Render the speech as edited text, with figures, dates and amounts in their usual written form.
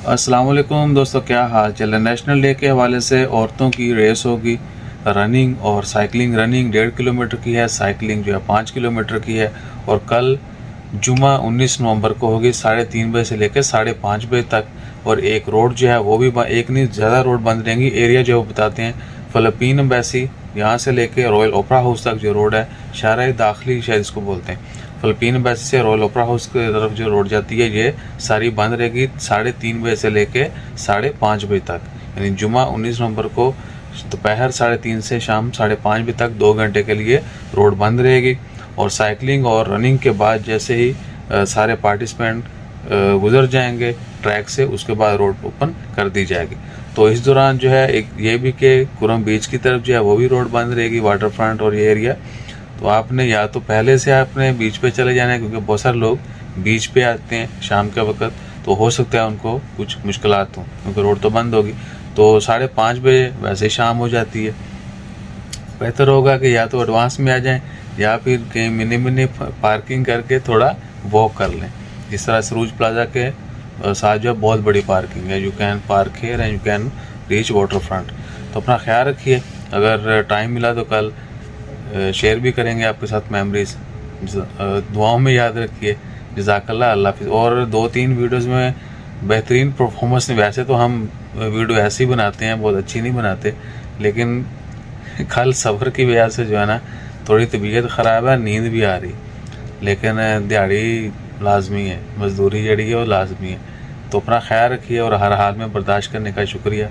अस्सलाम वालेकुम दोस्तों, क्या हाल चल रहा है। नेशनल डे के हवाले से औरतों की रेस होगी, रनिंग और साइकिलिंग। रनिंग 1.5 किलोमीटर की है, साइकिलिंग जो है 5 किलोमीटर की है। और कल जुमा 19 नवंबर को होगी 3:30 बजे से लेकर 5:30 बजे तक। और एक रोड जो है वो भी एक नहीं ज़्यादा रोड बंद रहेंगी। एरिया जो वो बताते हैं फ़िलिपीन एम्बेसी यहाँ से लेके रॉयल ओपरा हाउस तक जो रोड है, शाहराह दाखिली शायद इसको बोलते हैं। फ़िलिपीन एम्बेसी से रॉयल ओपरा हाउस की तरफ जो रोड जाती है ये सारी बंद रहेगी 3:30 बजे से लेके 5:30 बजे तक। यानी जुमा 19 नवंबर को दोपहर 3:30 से शाम 5:30 बजे तक 2 घंटे के लिए रोड बंद रहेगी। और साइकिलिंग और रनिंग के बाद जैसे ही सारे पार्टिसिपेंट गुजर जाएंगे ट्रैक से, उसके बाद रोड ओपन कर दी जाएगी। तो इस दौरान जो है एक ये भी कि कुरम बीच की तरफ जो है वो भी रोड बंद रहेगी, वाटर फ्रंट और ये एरिया। तो आपने या तो पहले से आपने बीच पे चले जाना है, क्योंकि बहुत सारे लोग बीच पे आते हैं शाम के वक्त, तो हो सकता है उनको कुछ मुश्किलात हों क्योंकि रोड तो बंद होगी। तो 5:30 बजे वैसे शाम हो जाती है। बेहतर होगा कि या तो एडवांस में आ जाएं या फिर कहीं मिनी पार्किंग करके थोड़ा वॉक कर लें। जिस तरह सरूज प्लाजा के साथ जो है बहुत बड़ी पार्किंग है, you can park here and you can reach water front. तो अपना ख्याल रखिए, अगर टाइम मिला तो कल शेयर भी करेंगे आपके साथ मेमोरीज। दुआओं में याद रखिए। जज़ाकल्लाह, अल्लाह हाफिज़। और 2-3 वीडियोज़ में बेहतरीन परफॉर्मेंस नहीं, वैसे तो हम वीडियो ऐसे ही बनाते हैं, बहुत अच्छी नहीं बनाते, लेकिन कल सफ़र की वजह से जो है ना थोड़ी तबीयत ख़राब है, नींद भी आ रही, लेकिन दिहाड़ी लाजमी है, मजदूरी जड़ी है वो लाजमी है। तो अपना ख्याल रखिए और हर हाल में बर्दाश्त करने का शुक्रिया।